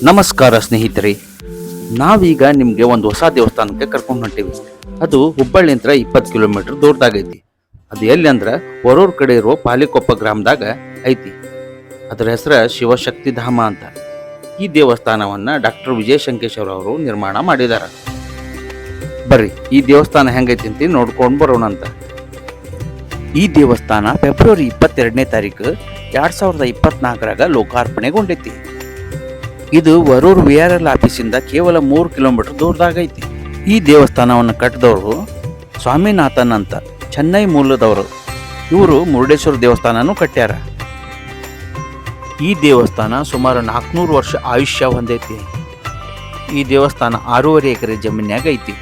ನಮಸ್ಕಾರ ಸ್ನೇಹಿತರೆ, ನಾವೀಗ ನಿಮ್ಗೆ ಒಂದು ಹೊಸ ದೇವಸ್ಥಾನಕ್ಕೆ ಕರ್ಕೊಂಡು ಹೊಂಟೀವಿ. ಅದು ಹುಬ್ಬಳ್ಳಿಂದ 20 ಕಿಲೋಮೀಟರ್ ದೂರದಾಗೈತಿ. ಅದು ಎಲ್ಲಿ ಅಂದ್ರೆ ಹೊರೂರ್ ಕಡೆ ಇರೋ ಪಾಲಿಕೊಪ್ಪ ಗ್ರಾಮದಾಗ ಐತಿ. ಅದರ ಹೆಸರು ಶಿವಶಕ್ತಿ ಧಾಮ ಅಂತ. ಈ ದೇವಸ್ಥಾನವನ್ನ ಡಾಕ್ಟರ್ ವಿಜಯ ಶಂಕೇಶ್ವರ ಅವರು ನಿರ್ಮಾಣ ಮಾಡಿದಾರ. ಬರ್ರಿ ಈ ದೇವಸ್ಥಾನ ಹೆಂಗೈತಿ ಅಂತ ನೋಡ್ಕೊಂಡು ಬರೋಣ ಅಂತ. ಈ ದೇವಸ್ಥಾನ ಫೆಬ್ರವರಿ 22ನೇ ತಾರೀಕು 2024 ಲೋಕಾರ್ಪಣೆಗೊಂಡೈತಿ. ಇದು ವರೂರ್ VRL ಆಫೀಸಿಂದ ಕೇವಲ 3 ಕಿಲೋಮೀಟರ್ ದೂರದಾಗೈತಿ. ಈ ದೇವಸ್ಥಾನವನ್ನು ಕಟ್ಟಿದವರು ಸ್ವಾಮಿನಾಥನ್ ಅಂತ, ಚೆನ್ನೈ ಮೂಲದವರು. ಇವರು ಮುರುಡೇಶ್ವರ ದೇವಸ್ಥಾನನೂ ಕಟ್ಟ್ಯಾರ. ಈ ದೇವಸ್ಥಾನ ಸುಮಾರು 400 ವರ್ಷ ಆಯುಷ್ಯ ಹೊಂದೈತಿ. ಈ ದೇವಸ್ಥಾನ 6.5 ಎಕರೆ ಜಮೀನ್ಯಾಗ ಐತಿ.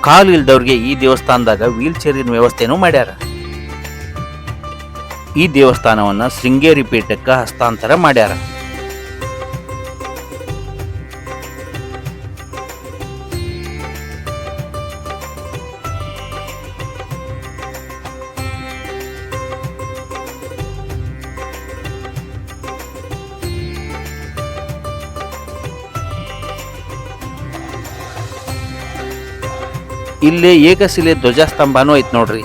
ಕಾಲು ಇಲ್ದವ್ರಿಗೆ ಈ ದೇವಸ್ಥಾನದಾಗ ವೀಲ್ ಚೇರಿನ ವ್ಯವಸ್ಥೆನೂ ಮಾಡ್ಯಾರ. ಈ ದೇವಸ್ಥಾನವನ್ನ ಶೃಂಗೇರಿ ಪೀಠಕ್ಕೆ ಹಸ್ತಾಂತರ ಮಾಡ್ಯಾರ. ಇಲ್ಲಿ ಏಕಶಿಲೆ ಧ್ವಜಸ್ತಂಭನೂ ಐತ್ ನೋಡ್ರಿ.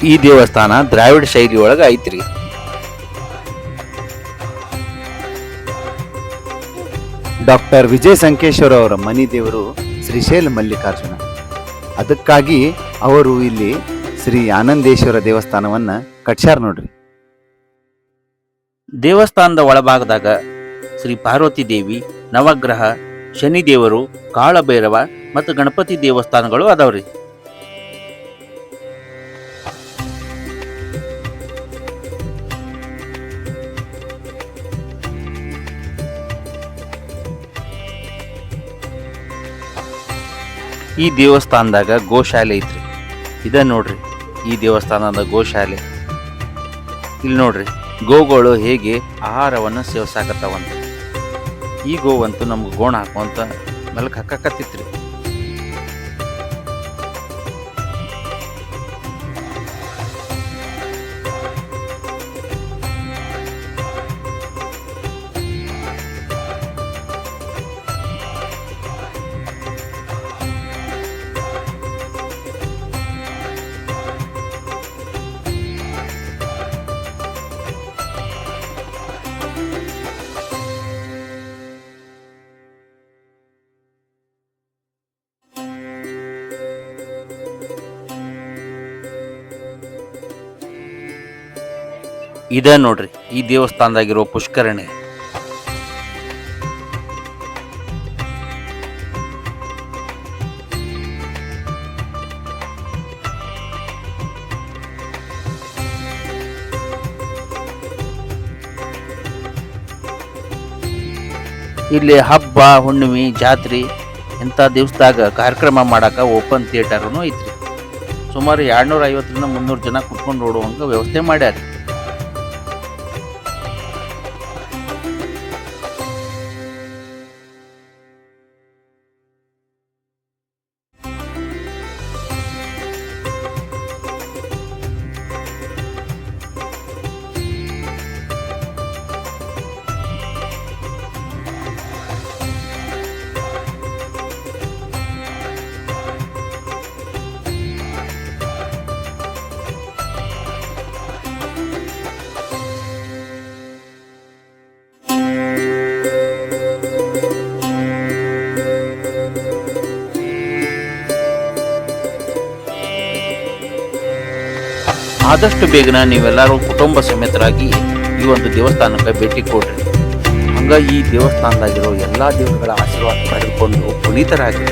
ಈ ದೇವಸ್ಥಾನ ದ್ರಾವಿಡ ಶೈಲಿ ಒಳಗ ಐತ್ರಿ. ಡಾಕ್ಟರ್ ವಿಜಯ ಸಂಕೇಶ್ವರ ಅವರ ಮನಿ ದೇವರು ಶ್ರೀಶೈಲ ಮಲ್ಲಿಕಾರ್ಜುನ. ಅದಕ್ಕಾಗಿ ಅವರು ಇಲ್ಲಿ ಶ್ರೀ ಆನಂದೇಶ್ವರ ದೇವಸ್ಥಾನವನ್ನ ಕಟ್ಸ್ಯಾರ ನೋಡ್ರಿ. ದೇವಸ್ಥಾನದ ಒಳಭಾಗದಾಗ ಶ್ರೀ ಪಾರ್ವತಿ ದೇವಿ, ನವಗ್ರಹ, ಶನಿದೇವರು, ಕಾಳಭೈರವ ಮತ್ತು ಗಣಪತಿ ದೇವಸ್ಥಾನಗಳು ಅದಾವ್ರಿ. ಈ ದೇವಸ್ಥಾನದಾಗ ಗೋಶಾಲೆ ಐತ್ರಿ. ಇದ ನೋಡ್ರಿ ಈ ದೇವಸ್ಥಾನದ ಗೋಶಾಲೆ. ಇಲ್ಲಿ ನೋಡ್ರಿ ಗೋಗಳು ಹೇಗೆ ಆಹಾರವನ್ನು ಸೇವಿಸಾಕತ್ತಾವಂತ. ಈ ಗೋವಂತೂ ನಮ್ಗೆ ಗೋಣ ಹಾಕುವಂತ ಮೆಲಕ್ ಹಾಕಕತ್ತಿತ್ರಿ. ಇದ ನೋಡ್ರಿ ಈ ದೇವಸ್ಥಾನದಾಗಿರೋ ಪುಷ್ಕರಣಿ. ಇಲ್ಲಿ ಹಬ್ಬ, ಹುಣ್ಣಿಮೆ, ಜಾತ್ರೆ ಇಂಥ ದಿವಸದಾಗ ಕಾರ್ಯಕ್ರಮ ಮಾಡಾಕ ಓಪನ್ ಥಿಯೇಟರ್ನು ಐತ್ರಿ. ಸುಮಾರು 250ರಿಂದ 300 ಜನ ಕುತ್ಕೊಂಡು ನೋಡುವಂಗ ವ್ಯವಸ್ಥೆ ಮಾಡ್ಯಾರ. ಆದಷ್ಟು ಬೇಗನೆ ನೀವೆಲ್ಲರೂ ಕುಟುಂಬ ಸಮೇತರಾಗಿ ಈ ಒಂದು ದೇವಸ್ಥಾನಕ್ಕೆ ಭೇಟಿ ಕೊಡ್ರಿ. ಹಂಗ ಈ ದೇವಸ್ಥಾನದಾಗಿರೋ ಎಲ್ಲಾ ದೇವರುಗಳ ಆಶೀರ್ವಾದ ಪಡೆದುಕೊಂಡು ಪುನೀತರಾಗಿ.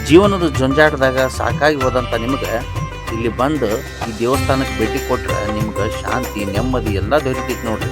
ಜೀವನದ ಜಂಜಾಟದಾಗ ಸಾಕಾಗಿ ಹೋದಂಥ ನಿಮ್ಗೆ ಇಲ್ಲಿ ಬಂದು ಈ ದೇವಸ್ಥಾನಕ್ಕೆ ಭೇಟಿ ಕೊಟ್ರೆ ನಿಮ್ಗೆ ಶಾಂತಿ, ನೆಮ್ಮದಿ ಎಲ್ಲ ದೊರೀತೈತಿ ನೋಡ್ರಿ.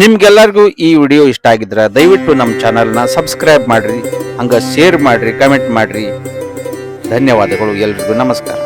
ನಿಮ್ಗೆಲ್ಲರಿಗೂ ಈ ವಿಡಿಯೋ ಇಷ್ಟ ಆಗಿದ್ರೆ ದಯವಿಟ್ಟು ನಮ್ಮ ಚಾನಲ್ನ ಸಬ್ಸ್ಕ್ರೈಬ್ ಮಾಡ್ರಿ, ಹಂಗ ಶೇರ್ ಮಾಡ್ರಿ, ಕಮೆಂಟ್ ಮಾಡ್ರಿ. ಧನ್ಯವಾದಗಳು. ಎಲ್ರಿಗೂ ನಮಸ್ಕಾರ.